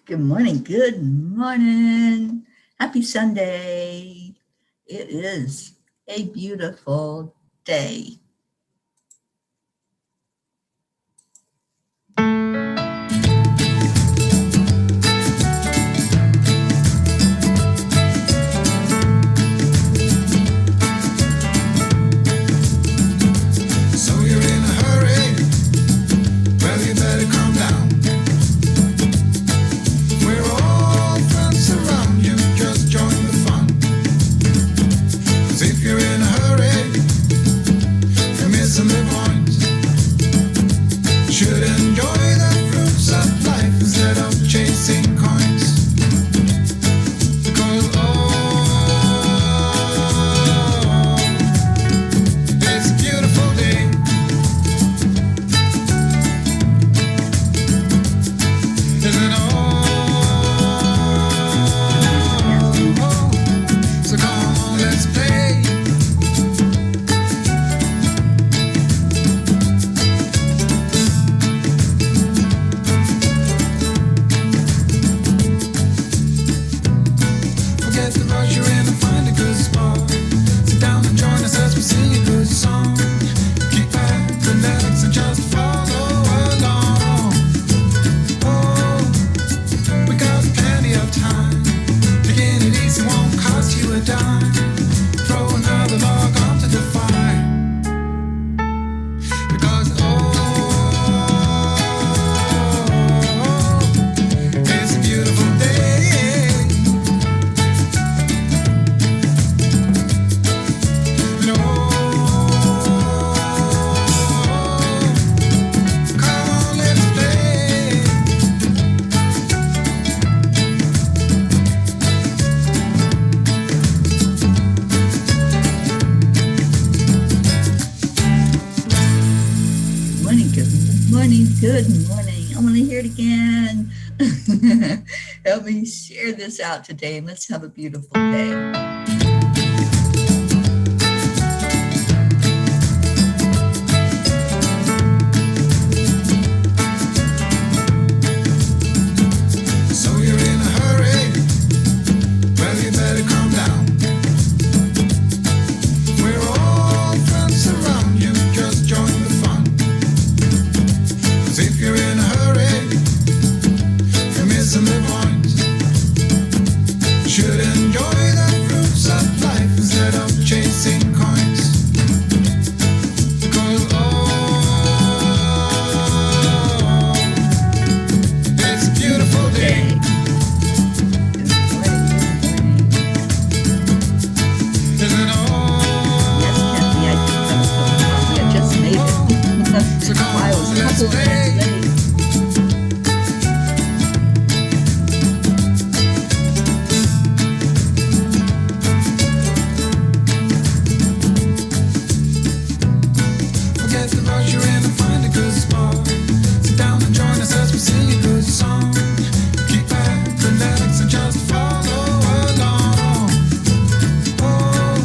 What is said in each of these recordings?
Good morning. Good morning. Happy Sunday. It is a beautiful day. So you're in a hurry? Well, you better calm down. We're all friends around you, just join the fun. 'Cause if you're in a hurry, you're missing the point. Should enjoy the fruits of life instead of chasing coins. Because it's a beautiful day. Isn't all? So come on, let's play. Forget the rush, you're in and find a good spot. Sit down and join us as we sing a good song. Keep back, relax, and just follow along. Oh, we got plenty of time. Taking it easy won't cost you a dime. Throw another log onto the fire. Because it's a beautiful day. And come on, let's play. Good morning. Good morning. Good morning. I want to hear it again. Help me share this out today and let's have a beautiful day. So you're in a hurry? Well, you better calm down. We're all friends around you, just join the fun. 'Cause if you're in a hurry, you're missing the point. Should enjoy the fruits of life instead of chasing coins. Because it's a beautiful day. Isn't all? Yes, Kathy, I think that was the coffee. I just made it. So come I was on, a let's couple of play. minutes late. Forget the rush, you're in and find a good spot. Sit down and join us as we sing a good song. Keep back, relax, and just follow along. Oh,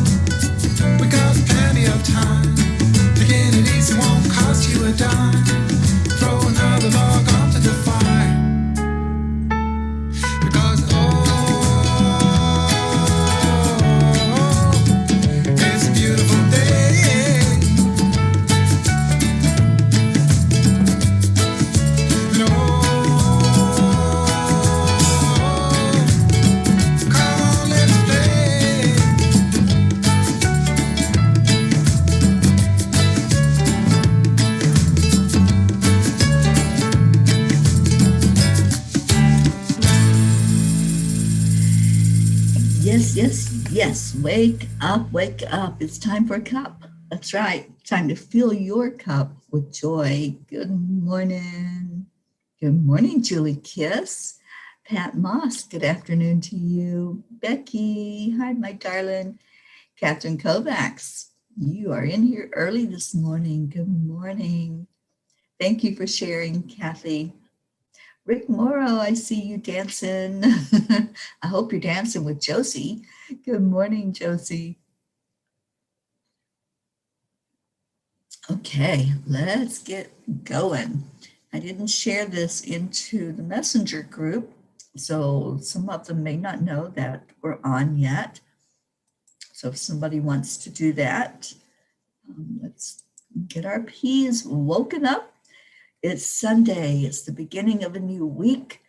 we got plenty of time. Taking it easy won't cost you a dime. Throw another log onto the fire. Because it's a beautiful day. No, come on, let's play. Yes, yes, yes. Wake up, wake up. It's time for a cup. That's right. Time to fill your cup with joy. Good morning. Good morning, Julie Kiss. Pat Moss, good afternoon to you. Becky, hi, my darling. Catherine Kovacs, you are in here early this morning. Good morning. Thank you for sharing, Kathy. Rick Morrow, I see you dancing. I hope you're dancing with Josie. Good morning, Josie. Okay, let's get going. I didn't share this into the messenger group, So some of them may not know that we're on yet. So if somebody wants to do that, let's get our P's woken up. It's Sunday. It's the beginning of a new week.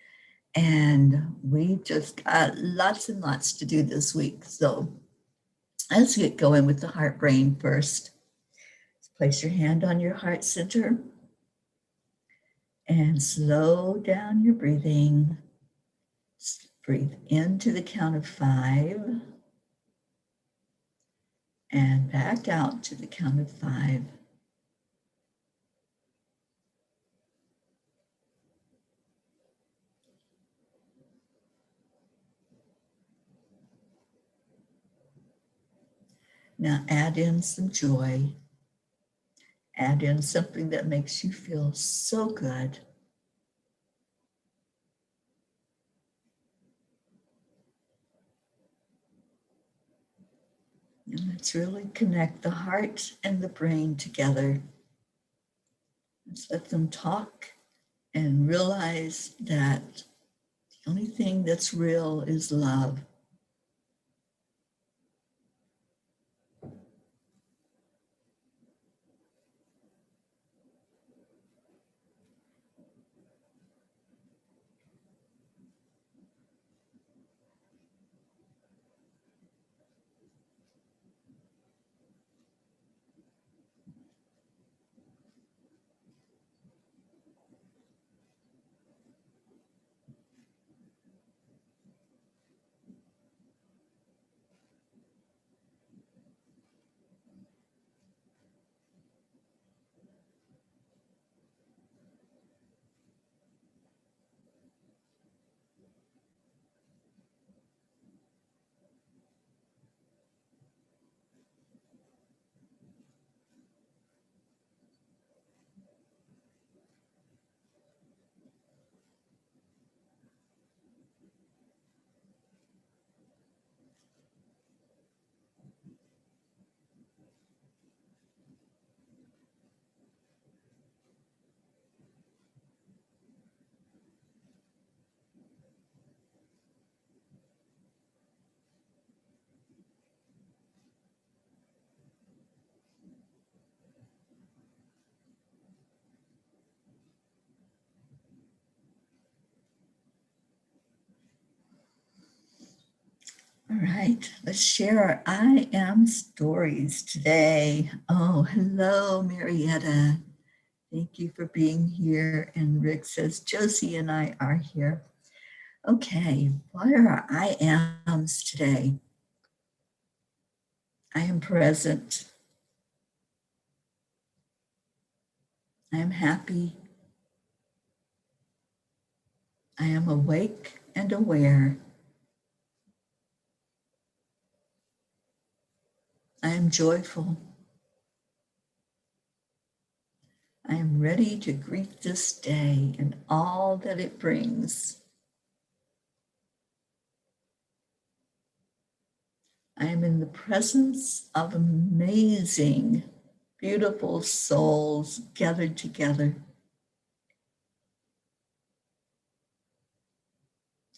And we just got lots and lots to do this week. So let's get going with the heart brain first. Place your hand on your heart center and slow down your breathing. Breathe into the count of 5 and back out to the count of 5. Now add in some joy. Add in something that makes you feel so good. And let's really connect the heart and the brain together. Let's let them talk and realize that the only thing that's real is love. All right, let's share our I am stories today. Oh, hello, Marietta. Thank you for being here. And Rick says, Josie and I are here. Okay, what are our I ams today? I am present. I am happy. I am awake and aware. I am joyful. I am ready to greet this day and all that it brings. I am in the presence of amazing, beautiful souls gathered together.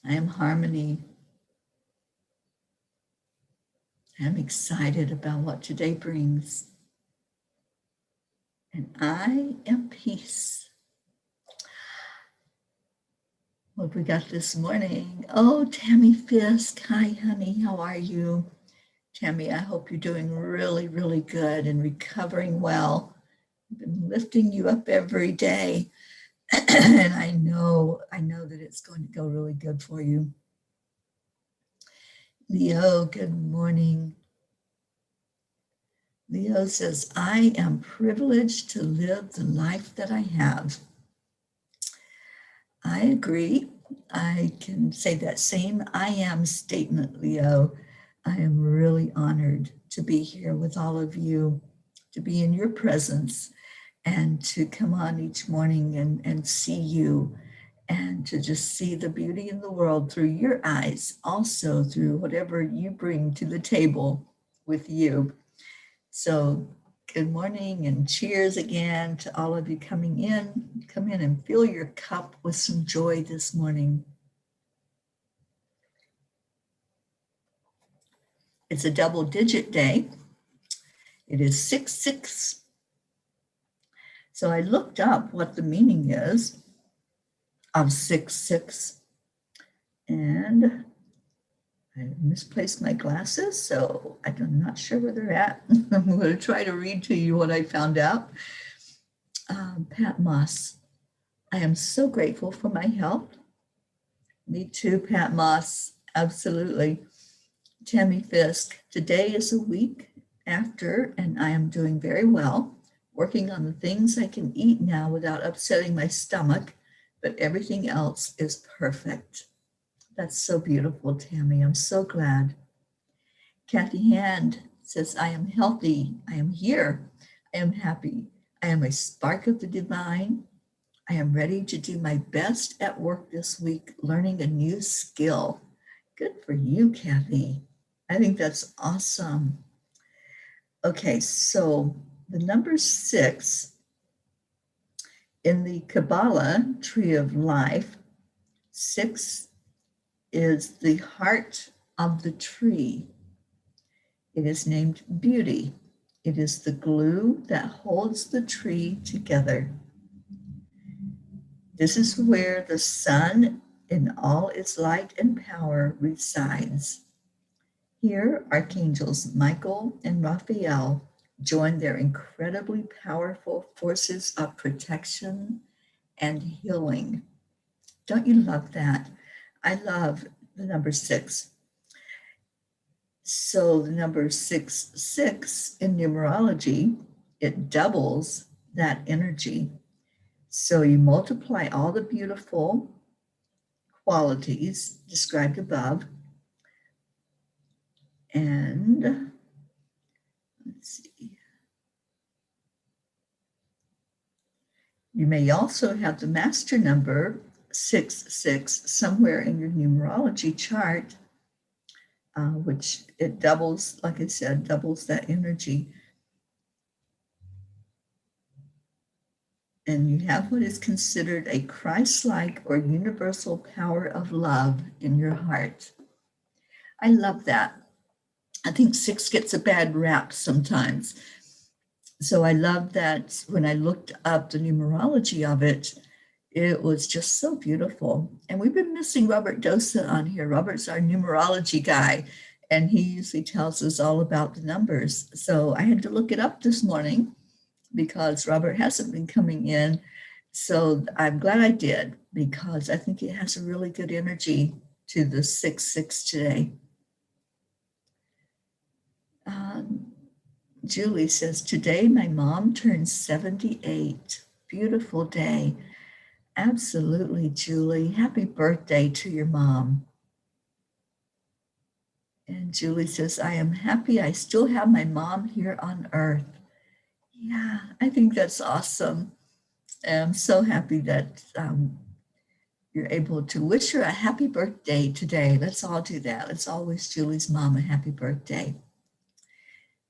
I am harmony. I am excited about what today brings. And I am peace. What we got this morning? Oh, Tammy Fisk. Hi, honey. How are you? Tammy, I hope you're doing really, really good and recovering well. I've been lifting you up every day. And I know that it's going to go really good for you. Leo, good morning. Leo says, I am privileged to live the life that I have. I agree. I can say that same I am statement, Leo. I am really honored to be here with all of you, to be in your presence, and to come on each morning and see you, and to just see the beauty in the world through your eyes, also through whatever you bring to the table with you. So good morning and cheers again to all of you coming in. Come in and fill your cup with some joy this morning. It's a double digit day. It is 6-6. So I looked up what the meaning is of 6-6, and I misplaced my glasses, so I'm not sure where they're at. I'm going to try to read to you what I found out. Pat Moss, I am so grateful for my health. Me too, Pat Moss, absolutely. Tammy Fisk, today is a week after, and I am doing very well, working on the things I can eat now without upsetting my stomach, but everything else is perfect. That's so beautiful, Tammy. I'm so glad. Kathy Hand says, I am healthy. I am here. I am happy. I am a spark of the divine. I am ready to do my best at work this week, learning a new skill. Good for you, Kathy. I think that's awesome. Okay, so the number 6 in the Kabbalah tree of life, 6 is the heart of the tree. It is named beauty. It is the glue that holds the tree together. This is where the sun in all its light and power resides. Here, archangels Michael and Raphael join their incredibly powerful forces of protection and healing. Don't you love that? I love the number 6. So the number 6 in numerology, it doubles that energy. So you multiply all the beautiful qualities described above, and let's see. You may also have the master number 6 somewhere in your numerology chart, which it doubles, like I said, doubles that energy. And you have what is considered a Christ-like or universal power of love in your heart. I love that. I think 6 gets a bad rap sometimes. So I love that when I looked up the numerology of it, it was just so beautiful. And we've been missing Robert Dosa on here. Robert's our numerology guy, and he usually tells us all about the numbers. So I had to look it up this morning because Robert hasn't been coming in. So I'm glad I did, because I think it has a really good energy to the 6 today. Julie says, today my mom turns 78. Beautiful day. Absolutely, Julie. Happy birthday to your mom. And Julie says, I am happy I still have my mom here on earth. Yeah, I think that's awesome. And I'm so happy that you're able to wish her a happy birthday today. Let's all do that. Let's all wish Julie's mom a happy birthday.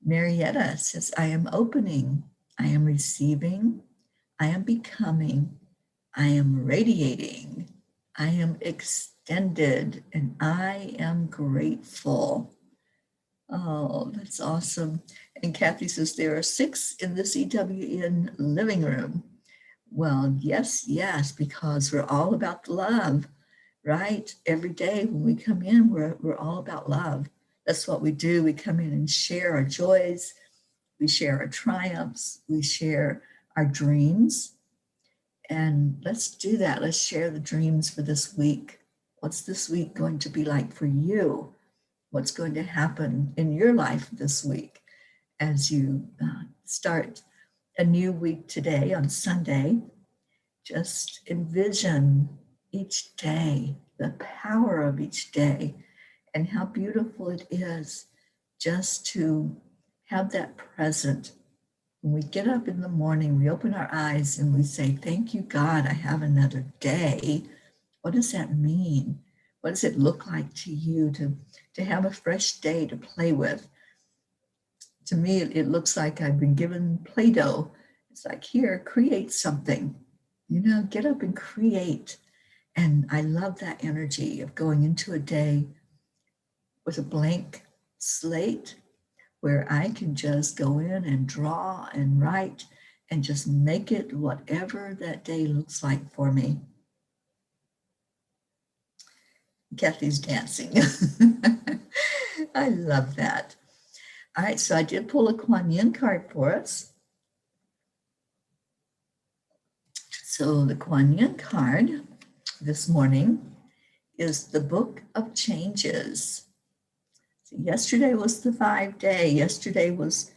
Marietta says, I am opening, I am receiving, I am becoming, I am radiating, I am extended, and I am grateful. Oh, that's awesome. And Kathy says, there are 6 in this EWN living room. Well, yes, because we're all about love, right? Every day when we come in, we're all about love. That's what we do. We come in and share our joys. We share our triumphs. We share our dreams. And let's do that. Let's share the dreams for this week. What's this week going to be like for you? What's going to happen in your life this week as you start a new week today on Sunday? Just envision each day, the power of each day, and how beautiful it is just to have that present. When we get up in the morning, we open our eyes and we say, thank you, God, I have another day. What does that mean? What does it look like to you to have a fresh day to play with? To me, it looks like I've been given Play-Doh. It's like, here, create something. Get up and create. And I love that energy of going into a day with a blank slate where I can just go in and draw and write and just make it whatever that day looks like for me. Kathy's dancing. I love that. All right, so I did pull a Kuan Yin card for us. So the Kuan Yin card this morning is the Book of Changes. So yesterday was the 5-day. Yesterday was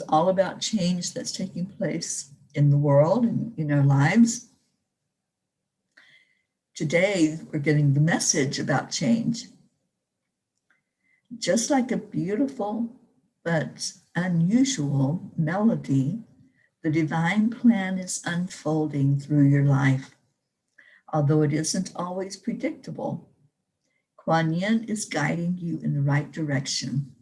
all about change that's taking place in the world and in our lives. Today, we're getting the message about change. Just like a beautiful but unusual melody, the divine plan is unfolding through your life. Although it isn't always predictable, Kuan Yin is guiding you in the right direction,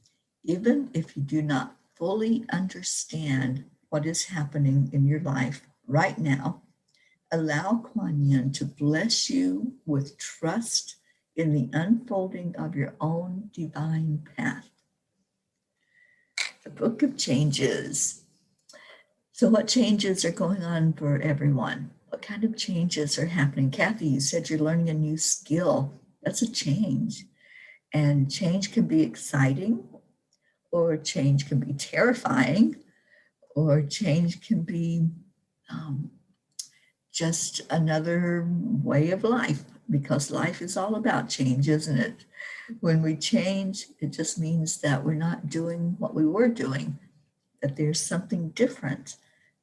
even if you do not fully understand what is happening in your life right now. Allow Kuan Yin to bless you with trust in the unfolding of your own divine path. The Book of Changes. So what changes are going on for everyone? What kind of changes are happening? Kathy, you said you're learning a new skill. That's a change. And change can be exciting, or change can be terrifying, or change can be just another way of life, because life is all about change, isn't it? When we change, it just means that we're not doing what we were doing, that there's something different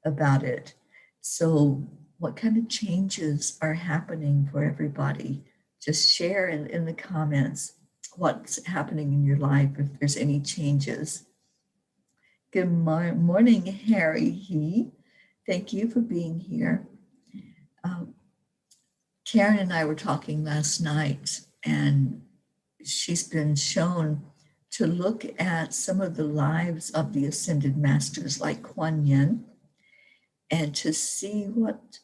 about it. So what kind of changes are happening for everybody? Just share in the comments what's happening in your life, if there's any changes. Good morning, Harry He. Thank you for being here. Karen and I were talking last night, and she's been shown to look at some of the lives of the ascended masters like Kuan Yin, and to see what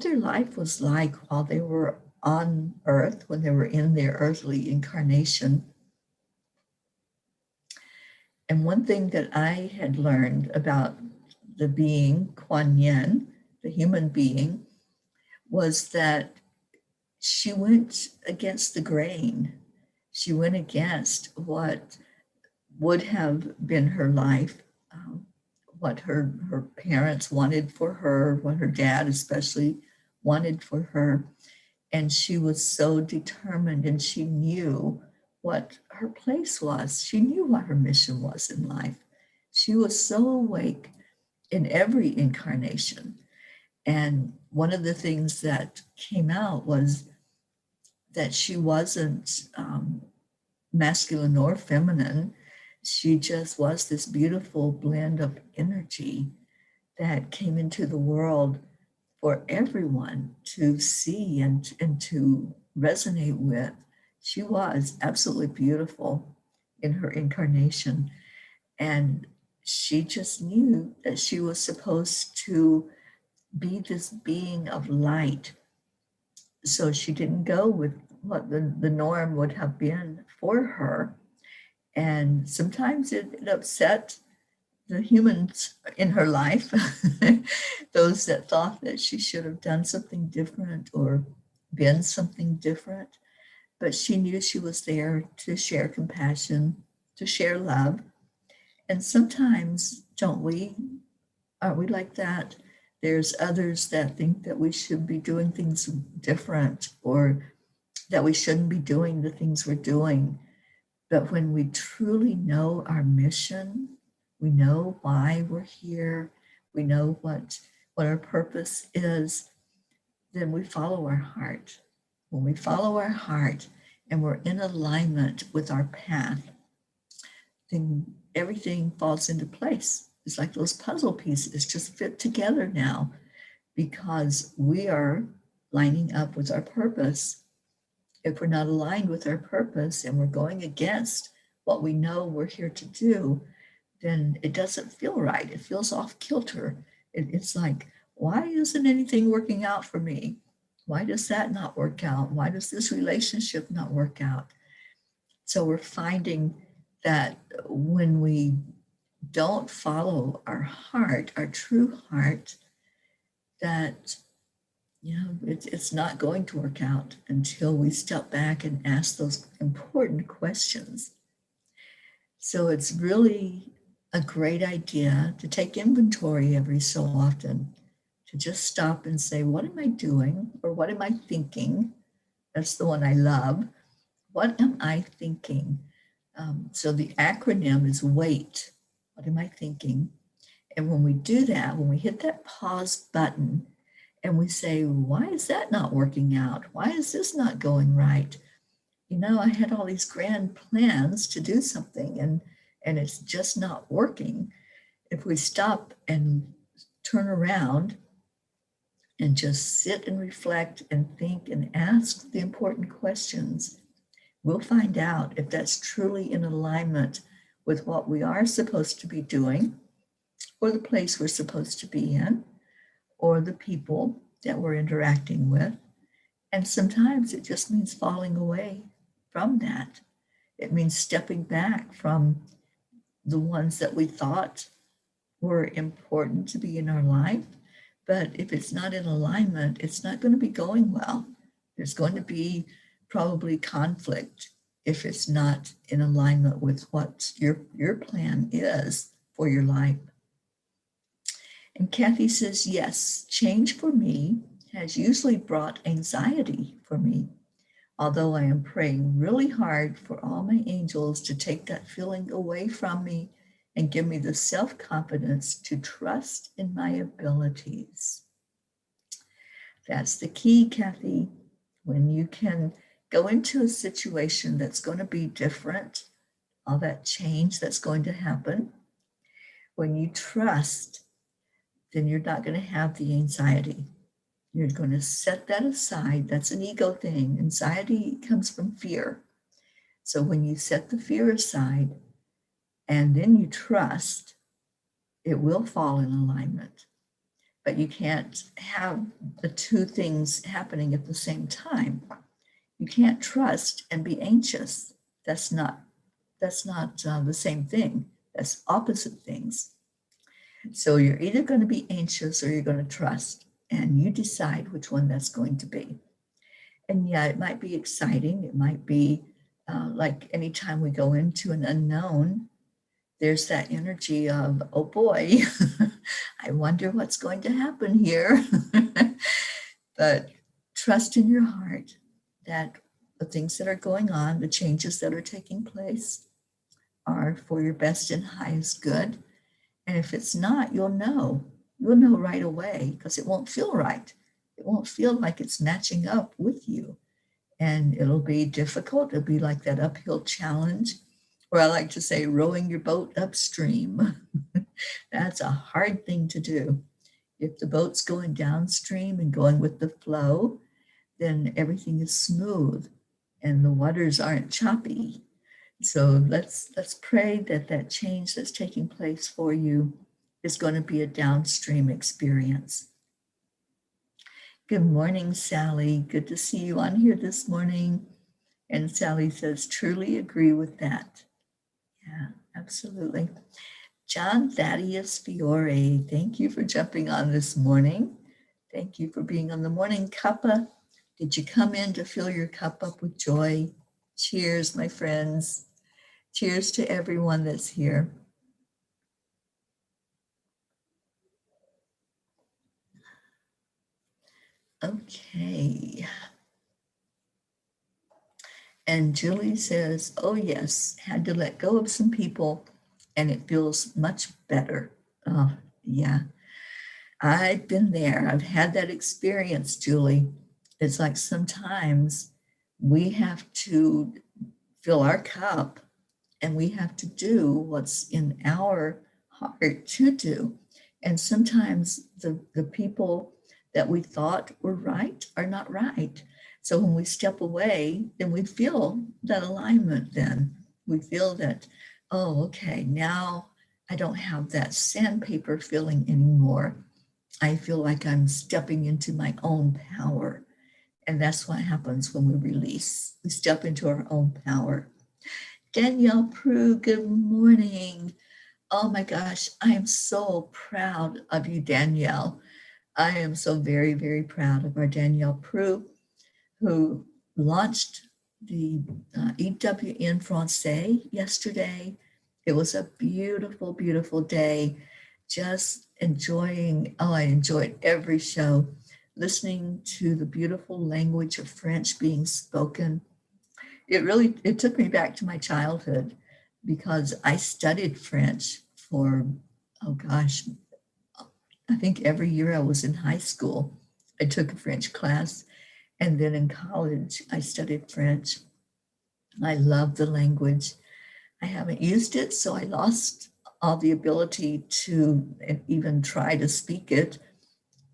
their life was like while they were on earth, when they were in their earthly incarnation. And one thing that I had learned about the being Kuan Yin, the human being, was that she went against the grain. She went against what would have been her life, what her parents wanted for her, what her dad especially wanted for her. And she was so determined, and she knew what her place was. She knew what her mission was in life. She was so awake in every incarnation. And one of the things that came out was that she wasn't masculine or feminine. She just was this beautiful blend of energy that came into the world for everyone to see and to resonate with. She was absolutely beautiful in her incarnation. And she just knew that she was supposed to be this being of light. So she didn't go with what the norm would have been for her. And sometimes it upset the humans in her life, those that thought that she should have done something different or been something different. But she knew she was there to share compassion, to share love. And sometimes, aren't we like that? There's others that think that we should be doing things different, or that we shouldn't be doing the things we're doing. But when we truly know our mission, we know why we're here, we know what our purpose is, then we follow our heart. When we follow our heart and we're in alignment with our path, then everything falls into place. It's like those puzzle pieces just fit together now, because we are lining up with our purpose. If we're not aligned with our purpose and we're going against what we know we're here to do, then it doesn't feel right. It feels off kilter. It's like, why isn't anything working out for me? Why does that not work out? Why does this relationship not work out? So we're finding that when we don't follow our heart, our true heart, that it's not going to work out until we step back and ask those important questions. So it's really a great idea to take inventory every so often, to just stop and say, what am I doing? Or what am I thinking? That's the one I love. What am I thinking? So the acronym is WAIT. What am I thinking? And when we do that, when we hit that pause button and we say, why is that not working out? Why is this not going right? I had all these grand plans to do something and it's just not working. If we stop and turn around and just sit and reflect and think and ask the important questions, we'll find out if that's truly in alignment with what we are supposed to be doing, or the place we're supposed to be in, or the people that we're interacting with. And sometimes it just means falling away from that. It means stepping back from the ones that we thought were important to be in our life. But if it's not in alignment, it's not going to be going well. There's going to be probably conflict if it's not in alignment with what your plan is for your life. And Kathy says, yes, change for me has usually brought anxiety for me, although I am praying really hard for all my angels to take that feeling away from me and give me the self-confidence to trust in my abilities. That's the key, Kathy. When you can go into a situation that's going to be different, all that change that's going to happen, when you trust, then you're not going to have the anxiety. You're going to set that aside. That's an ego thing. Anxiety comes from fear. So when you set the fear aside and then you trust, it will fall in alignment. But you can't have the two things happening at the same time. You can't trust and be anxious. That's not the same thing. That's opposite things. So you're either going to be anxious or you're going to trust, and you decide which one that's going to be. And yeah, it might be exciting. It might be like anytime we go into an unknown, there's that energy of, oh boy, I wonder what's going to happen here. But trust in your heart that the things that are going on, the changes that are taking place, are for your best and highest good. And if it's not, you'll know right away, because it won't feel right. It won't feel like it's matching up with you. And it'll be difficult. It'll be like that uphill challenge, or I like to say, rowing your boat upstream. That's a hard thing to do. If the boat's going downstream and going with the flow, then everything is smooth and the waters aren't choppy. So let's pray that change that's taking place for you is going to be a downstream experience. Good morning, Sally. Good to see you on here this morning. And Sally says, truly agree with that. Yeah, absolutely. John Thaddeus Fiore, thank you for jumping on this morning. Thank you for being on the morning cuppa. Did you come in to fill your cup up with joy? Cheers, my friends. Cheers to everyone that's here. Okay. And Julie says, oh yes, had to let go of some people and it feels much better. Oh, yeah. I've been there. I've had that experience, Julie. It's like sometimes we have to fill our cup and we have to do what's in our heart to do. And sometimes the people that we thought were right are not right. So when we step away, then we feel that alignment then. We feel that, oh, okay, now I don't have that sandpaper feeling anymore. I feel like I'm stepping into my own power. And that's what happens when we release. We step into our own power. Danielle Prue, good morning. Oh my gosh, I am so proud of you, Danielle. I am so very, very proud of our Danielle Prue, who launched the EWN Francais yesterday. It was a beautiful, beautiful day. Just enjoying, oh, I enjoyed every show, listening to the beautiful language of French being spoken. It took me back to my childhood because I studied French for, oh gosh, I think every year I was in high school, I took a French class. And then in college, I studied French. I love the language. I haven't used it, so I lost all the ability to even try to speak it,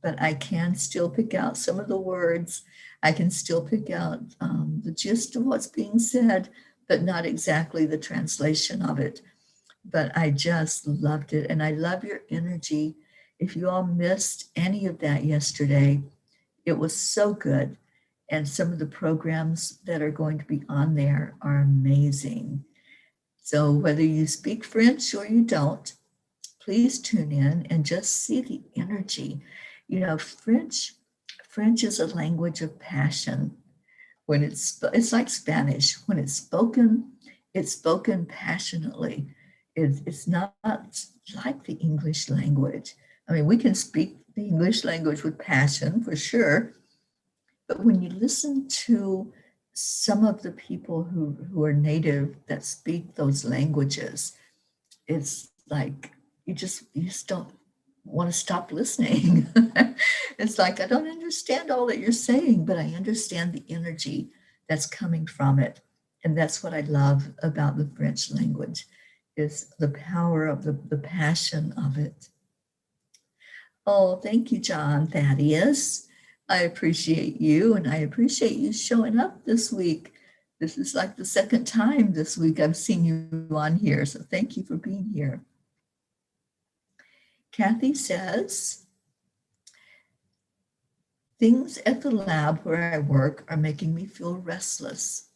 but I can still pick out some of the words. I can still pick out the gist of what's being said, but not exactly the translation of it. But I just loved it, and I love your energy. If you all missed any of that yesterday, it was so good. And some of the programs that are going to be on there are amazing. So whether you speak French or you don't, please tune in and just see the energy. You know, French is a language of passion. When it's like Spanish. When it's spoken passionately. It's not like the English language. I mean, we can speak the English language with passion for sure, but when you listen to some of the people who are native that speak those languages, it's like you just don't want to stop listening. It's like, I don't understand all that you're saying, but I understand the energy that's coming from it. And that's what I love about the French language, is the power of the passion of it. Oh, thank you, John Thaddeus. I appreciate you, and I appreciate you showing up this week. This is like the second time this week I've seen you on here, so thank you for being here. Kathy says, things at the lab where I work are making me feel restless.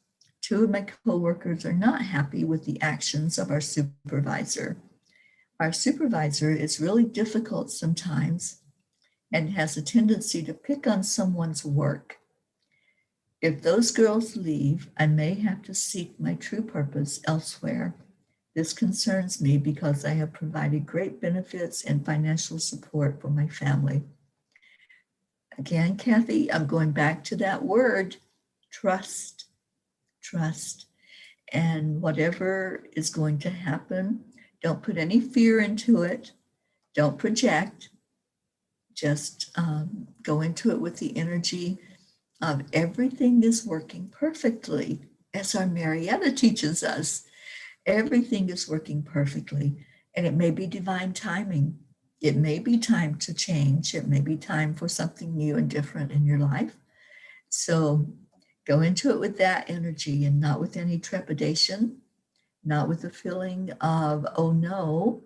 Two of my coworkers are not happy with the actions of our supervisor. Our supervisor is really difficult sometimes and has a tendency to pick on someone's work. If those girls leave, I may have to seek my true purpose elsewhere. This concerns me because I have provided great benefits and financial support for my family. Again, Kathy, I'm going back to that word, trust, trust. And whatever is going to happen, don't put any fear into it. Don't project. Just go into it with the energy of everything is working perfectly, as our Marietta teaches us. Everything is working perfectly, and it may be divine timing. It may be time to change. It may be time for something new and different in your life. So go into it with that energy and not with any trepidation, not with the feeling of, oh no,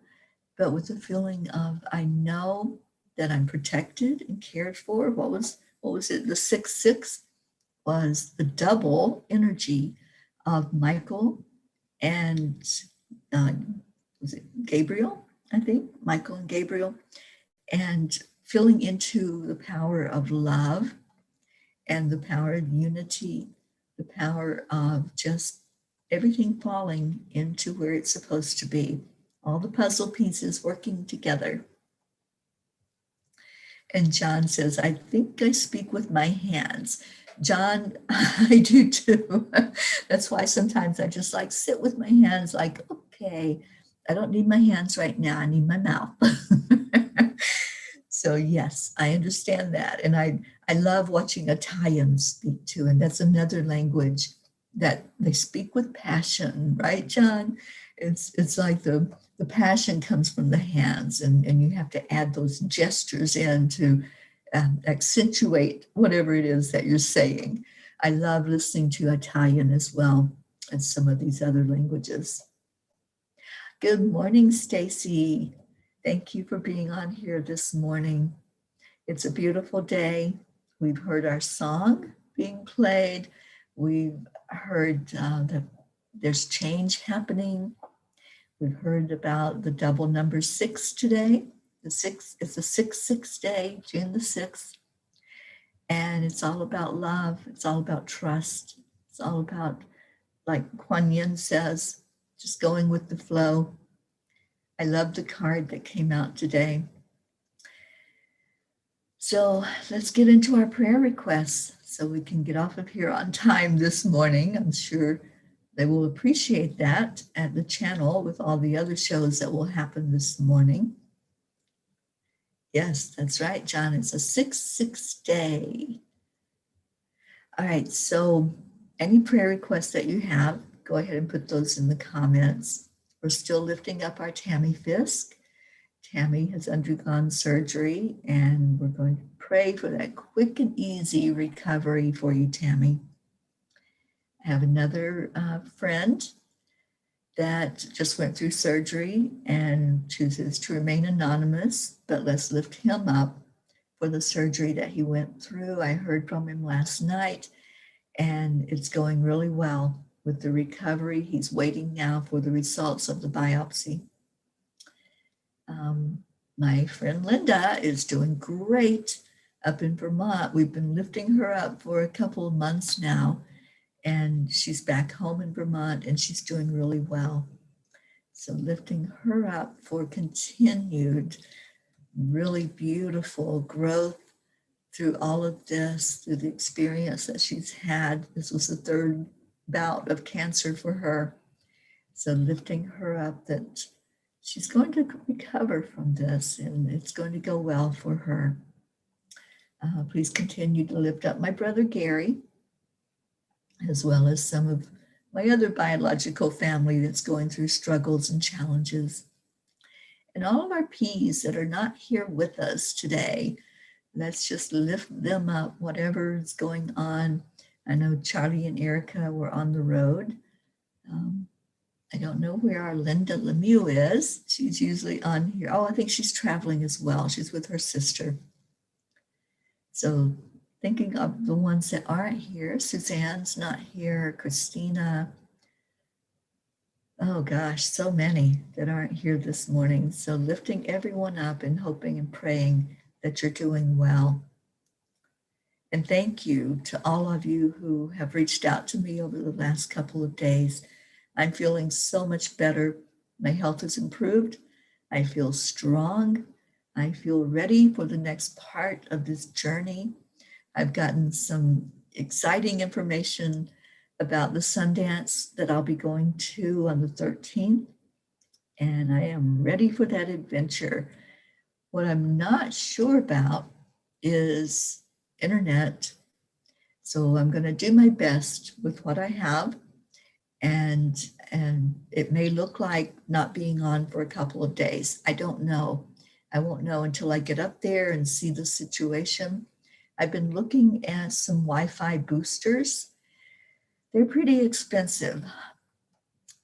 but with the feeling of, I know that I'm protected and cared for. What was it? The 6-6 was the double energy of Michael and was it Gabriel? I think Michael and Gabriel, and filling into the power of love and the power of unity, the power of just everything falling into where it's supposed to be. All the puzzle pieces working together. And John says, I think I speak with my hands. John, I do too. That's why sometimes I just like sit with my hands like, okay, I don't need my hands right now. I need my mouth. So yes, I understand that. And I love watching Italians speak too. And that's another language that they speak with passion, right, John? It's like the passion comes from the hands, and you have to add those gestures in to accentuate whatever it is that you're saying. I love listening to Italian as well as some of these other languages. Good morning, Stacy. Thank you for being on here this morning. It's a beautiful day. We've heard our song being played. We've heard there's change happening. We've heard about the double number 6 today. The 6 is the 6/6 day, June the 6th. And it's all about love. It's all about trust. It's all about, like Kuan Yin says, just going with the flow. I love the card that came out today. So let's get into our prayer requests so we can get off of here on time this morning. I'm sure they will appreciate that at the channel with all the other shows that will happen this morning. Yes, that's right, John. It's a 6/6 day. All right, so any prayer requests that you have, go ahead and put those in the comments. We're still lifting up our Tammy Fisk. Tammy has undergone surgery, and we're going to pray for that quick and easy recovery for you, Tammy. I have another friend that just went through surgery and chooses to remain anonymous, but let's lift him up for the surgery that he went through. I heard from him last night, and it's going really well with the recovery. He's waiting now for the results of the biopsy. My friend Linda is doing great up in Vermont. We've been lifting her up for a couple of months now, and she's back home in Vermont, and she's doing really well. So lifting her up for continued, really beautiful growth through all of this, through the experience that she's had. This was the third bout of cancer for her. So lifting her up that she's going to recover from this, and it's going to go well for her. Please continue to lift up my brother Gary, as well as some of my other biological family that's going through struggles and challenges. And all of our P's that are not here with us today, let's just lift them up, whatever is going on. I know Charlie and Erica were on the road. I don't know where our Linda Lemieux is. She's usually on here. Oh, I think she's traveling as well. She's with her sister. So thinking of the ones that aren't here, Suzanne's not here, Christina. Oh gosh, so many that aren't here this morning. So lifting everyone up and hoping and praying that you're doing well. And thank you to all of you who have reached out to me over the last couple of days. I'm feeling so much better. My health has improved. I feel strong. I feel ready for the next part of this journey. I've gotten some exciting information about the Sundance that I'll be going to on the 13th, and I am ready for that adventure. What I'm not sure about is internet, so I'm going to do my best with what I have, and it may look like not being on for a couple of days. I don't know. I won't know until I get up there and see the situation. I've been looking at some Wi-Fi boosters. They're pretty expensive,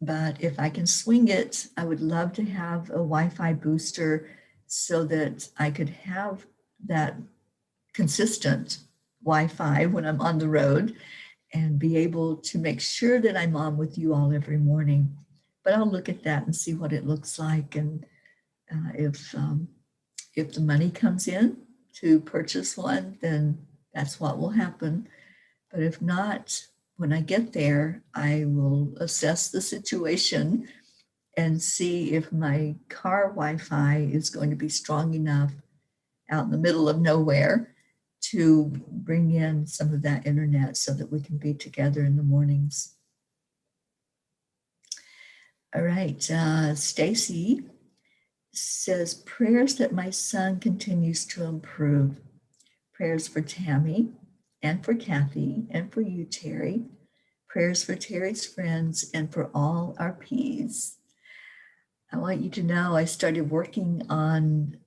but if I can swing it, I would love to have a Wi-Fi booster so that I could have that consistent Wi-Fi when I'm on the road and be able to make sure that I'm on with you all every morning. But I'll look at that and see what it looks like, and if the money comes in to purchase one, then that's what will happen. But if not, when I get there, I will assess the situation and see if my car Wi-Fi is going to be strong enough out in the middle of nowhere to bring in some of that internet so that we can be together in the mornings. All right, Stacy says, prayers that my son continues to improve. Prayers for Tammy and for Kathy and for you, Teri. Prayers for Teri's friends and for all our P's. I want you to know I started working on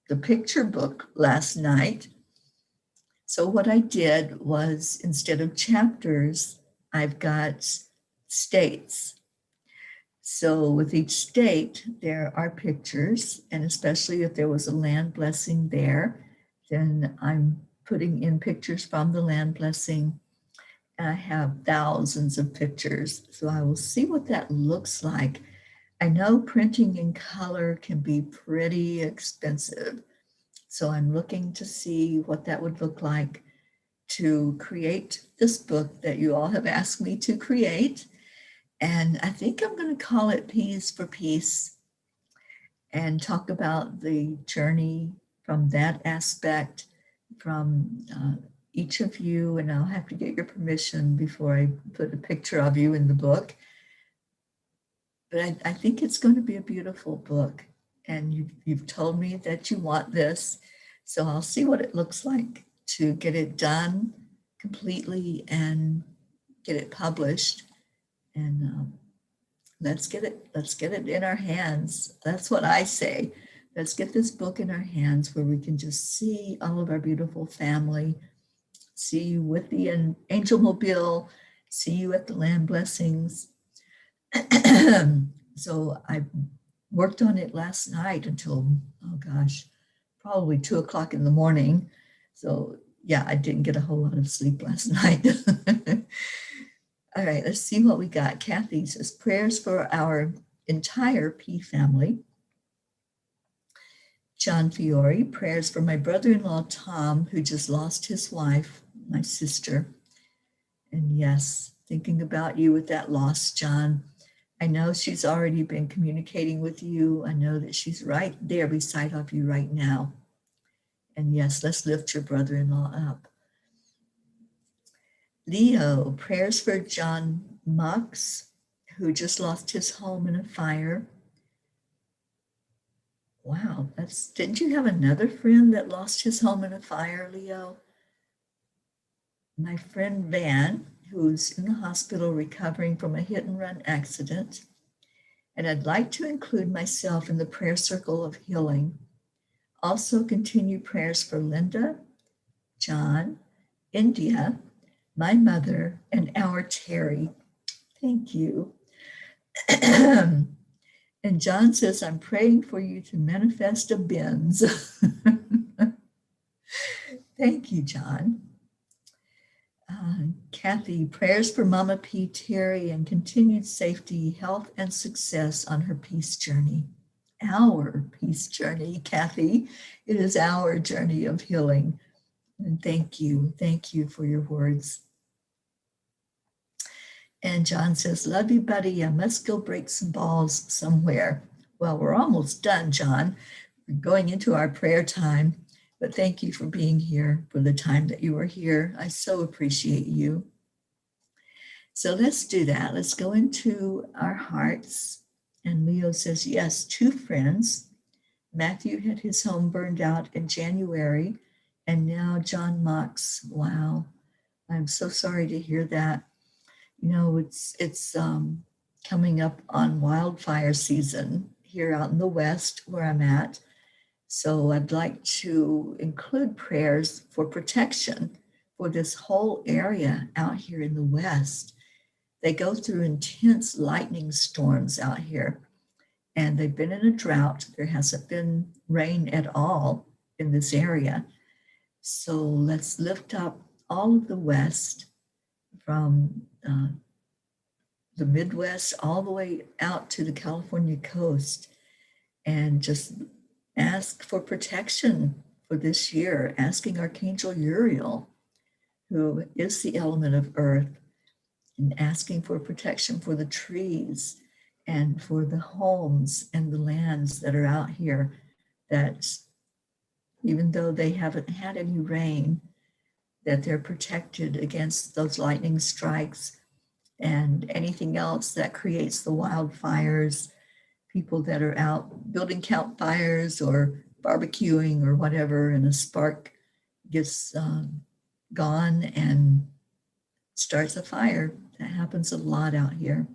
the picture book last night. So what I did was, instead of chapters, I've got states. So with each state, there are pictures, and especially if there was a land blessing there, then I'm putting in pictures from the land blessing. And I have thousands of pictures, so I will see what that looks like. I know printing in color can be pretty expensive, so I'm looking to see what that would look like to create this book that you all have asked me to create. And I think I'm going to call it Peas for Peace and talk about the journey from that aspect, from each of you. And I'll have to get your permission before I put a picture of you in the book. But I think it's going to be a beautiful book. And you've told me that you want this. So I'll see what it looks like to get it done completely and get it published. And let's get it in our hands. That's what I say. Let's get this book in our hands where we can just see all of our beautiful family, see you with the Angel Mobile, see you at the land blessings. So I worked on it last night until, oh gosh, probably 2 o'clock in the morning. So yeah, I didn't get a whole lot of sleep last night. All right, let's see what we got. Kathy says, prayers for our entire P family. John Fiore, prayers for my brother-in-law, Tom, who just lost his wife, my sister. And yes, thinking about you with that loss, John. I know she's already been communicating with you. I know that she's right there beside of you right now. And yes, let's lift your brother-in-law up. Leo, prayers for John Mox, who just lost his home in a fire. Wow, didn't you have another friend that lost his home in a fire, Leo? My friend Van, who's in the hospital recovering from a hit and run accident. And I'd like to include myself in the prayer circle of healing. Also continue prayers for Linda, John, India, my mother, and our Teri. Thank you. And John says, I'm praying for you to manifest a Benz. Thank you, John. Kathy, prayers for Mama P, Teri, and continued safety, health, and success on her peace journey. Our peace journey, Kathy. It is our journey of healing. And thank you for your words. And John says, love you, buddy. I must go break some balls somewhere. Well, we're almost done, John. We're going into our prayer time. But thank you for being here for the time that you were here. I so appreciate you. So let's do that. Let's go into our hearts. And Leo says, yes, 2 friends. Matthew had his home burned out in January. And now John Mox. Wow. I'm so sorry to hear that. You know, it's coming up on wildfire season here out in the West where I'm at. So I'd like to include prayers for protection for this whole area out here in the West. They go through intense lightning storms out here, and they've been in a drought. There hasn't been rain at all in this area. So let's lift up all of the West from the Midwest all the way out to the California coast and just ask for protection for this year, asking Archangel Uriel, who is the element of earth, and asking for protection for the trees and for the homes and the lands that are out here, that even though they haven't had any rain, that they're protected against those lightning strikes and anything else that creates the wildfires, people that are out building campfires or barbecuing or whatever, and a spark gets gone and starts a fire. That happens a lot out here.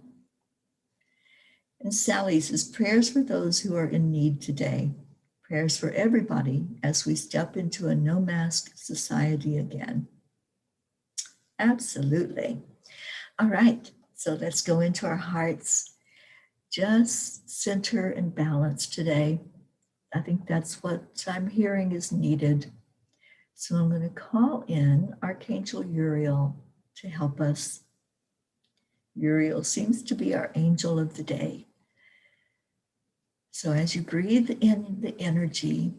And Sally says, prayers for those who are in need today. Prayers for everybody as we step into a no-mask society again. Absolutely. All right, so let's go into our hearts. Just center and balance today. I think that's what I'm hearing is needed. So I'm going to call in Archangel Uriel to help us. Uriel seems to be our angel of the day. So as you breathe in the energy,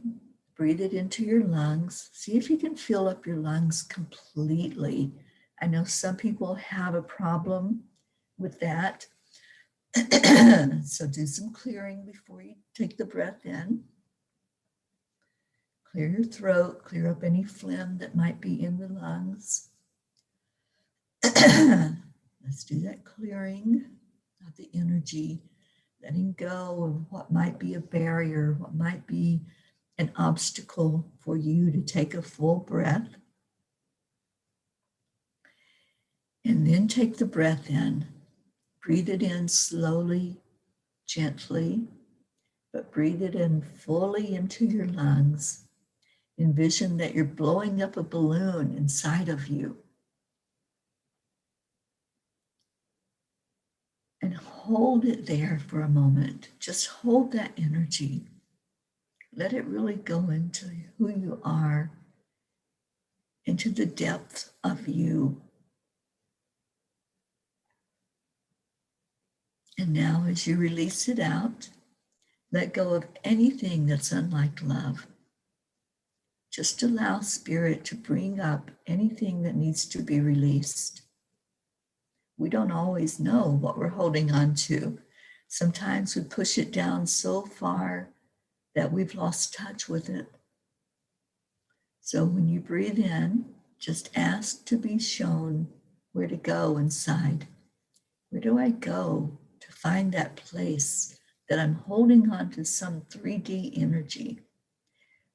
breathe it into your lungs. See if you can fill up your lungs completely. I know some people have a problem with that. So do some clearing before you take the breath in. Clear your throat, clear up any phlegm that might be in the lungs. Let's do that clearing of the energy, letting go of what might be a barrier, what might be an obstacle for you to take a full breath. And then take the breath in. Breathe it in slowly, gently, but breathe it in fully into your lungs. Envision that you're blowing up a balloon inside of you. And hold it there for a moment. Just hold that energy. Let it really go into who you are, into the depth of you. And now as you release it out, let go of anything that's unlike love. Just allow Spirit to bring up anything that needs to be released. We don't always know what we're holding on to. Sometimes we push it down so far that we've lost touch with it. So when you breathe in, just ask to be shown where to go inside. Where do I go to find that place that I'm holding on to some 3D energy?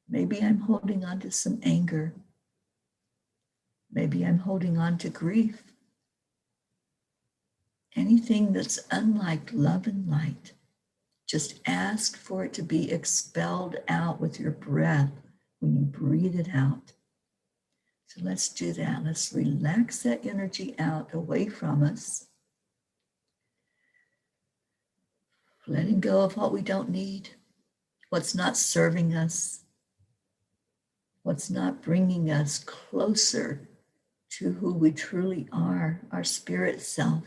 Maybe I'm holding on to some anger. Maybe I'm holding on to grief. Anything that's unlike love and light, just ask for it to be expelled out with your breath when you breathe it out. So let's do that. Let's relax that energy out away from us. Letting go of what we don't need, what's not serving us, what's not bringing us closer to who we truly are, our spirit self.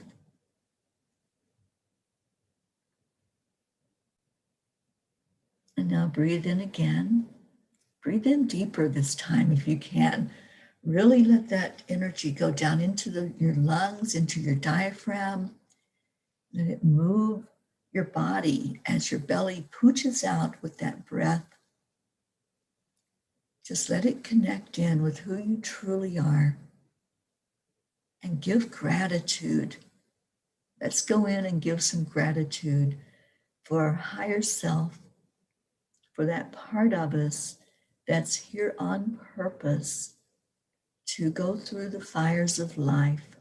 And now breathe in again. Breathe in deeper this time if you can. Really let that energy go down into your lungs, into your diaphragm. Let it move your body as your belly pooches out with that breath. Just let it connect in with who you truly are. And give gratitude. Let's go in and give some gratitude for our higher self, for that part of us that's here on purpose to go through the fires of life.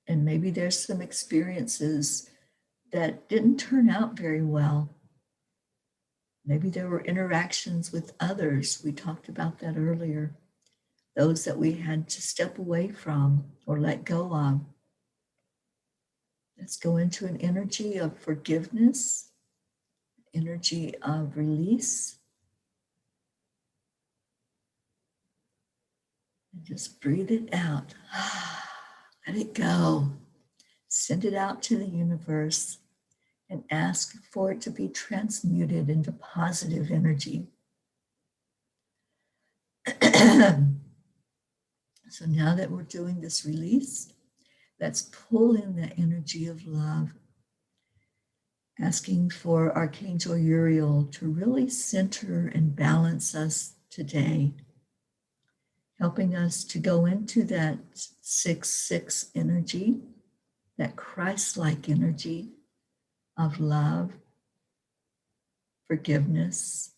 And maybe there's some experiences that didn't turn out very well. Maybe there were interactions with others. We talked about that earlier. Those that we had to step away from or let go of. Let's go into an energy of forgiveness, energy of release. And just breathe it out. Let it go. Send it out to the universe and ask for it to be transmuted into positive energy. So now that we're doing this release, let's pull in the energy of love, asking for Archangel Uriel to really center and balance us today, helping us to go into that 6-6 energy, that Christ-like energy of love, forgiveness,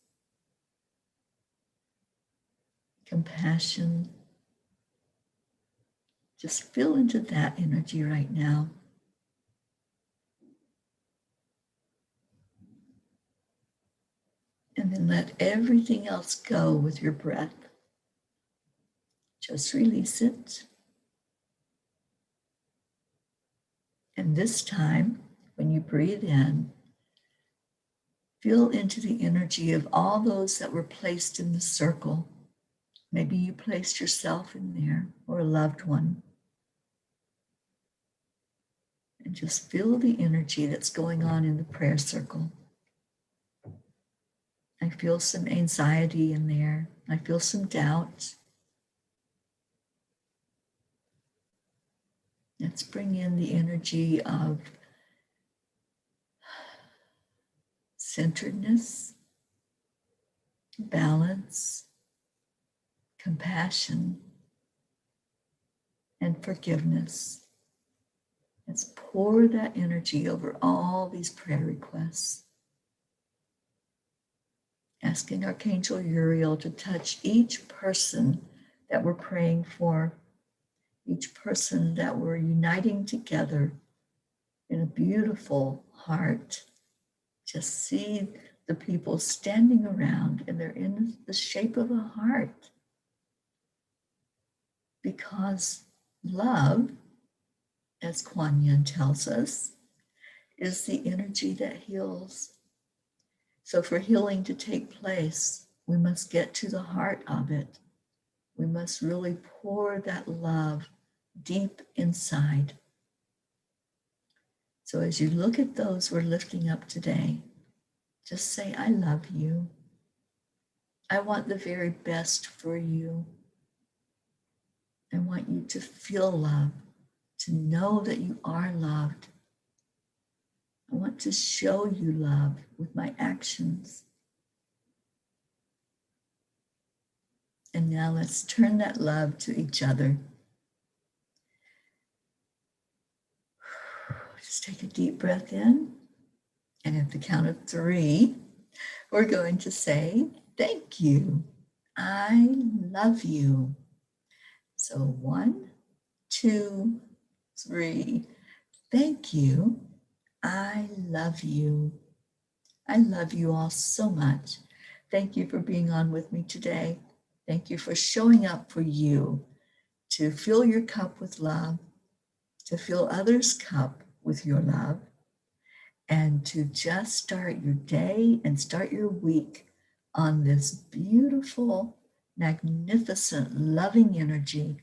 compassion. Just feel into that energy right now. And then let everything else go with your breath. Just release it. And this time, when you breathe in, feel into the energy of all those that were placed in the circle. Maybe you placed yourself in there or a loved one. And just feel the energy that's going on in the prayer circle. I feel some anxiety in there. I feel some doubt. Let's bring in the energy of centeredness, balance, compassion, and forgiveness. Let's pour that energy over all these prayer requests. Asking Archangel Uriel to touch each person that we're praying for, each person that we're uniting together in a beautiful heart. Just see the people standing around, and they're in the shape of a heart. Because love, as Kuan Yin tells us, is the energy that heals. So for healing to take place, we must get to the heart of it. We must really pour that love deep inside. So as you look at those we're lifting up today, just say, I love you. I want the very best for you. I want you to feel love, to know that you are loved. I want to show you love with my actions. And now let's turn that love to each other. Just take a deep breath in. And at the count of 3, we're going to say, thank you. I love you. So 1, 2, 3. Thank you. I love you. I love you all so much. Thank you for being on with me today. Thank you for showing up for you, to fill your cup with love, to fill others' cup with your love, and to just start your day and start your week on this beautiful, magnificent, loving energy.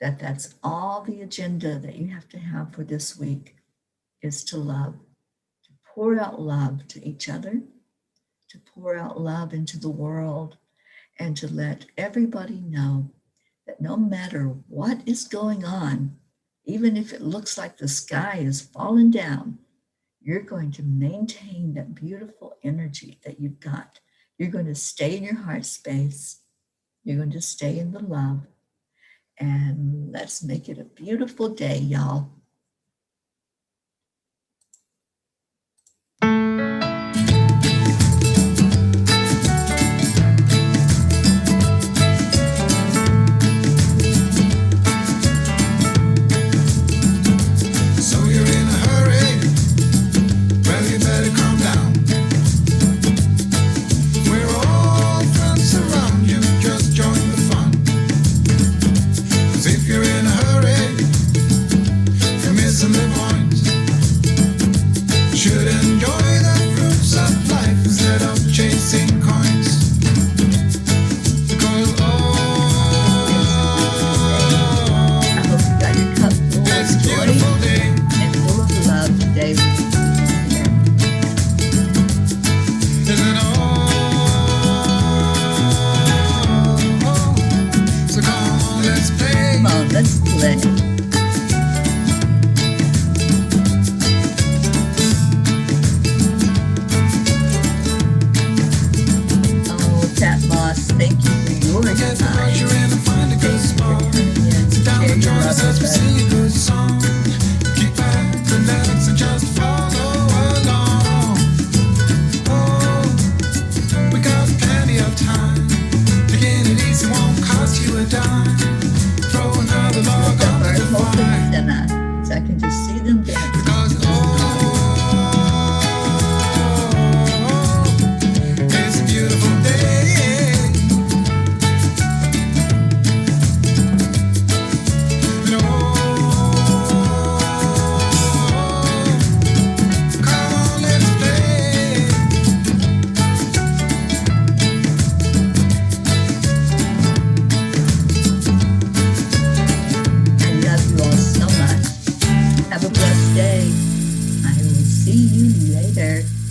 That's all the agenda that you have to have for this week, is to love, to pour out love to each other, to pour out love into the world, and to let everybody know that no matter what is going on, even if it looks like the sky is falling down, you're going to maintain that beautiful energy that you've got. You're going to stay in your heart space. You're going to stay in the love. And let's make it a beautiful day, y'all. So you're in a hurry? Well, you better calm down. We're all friends around you, just join the fun. 'Cause if you're in a hurry, see you later.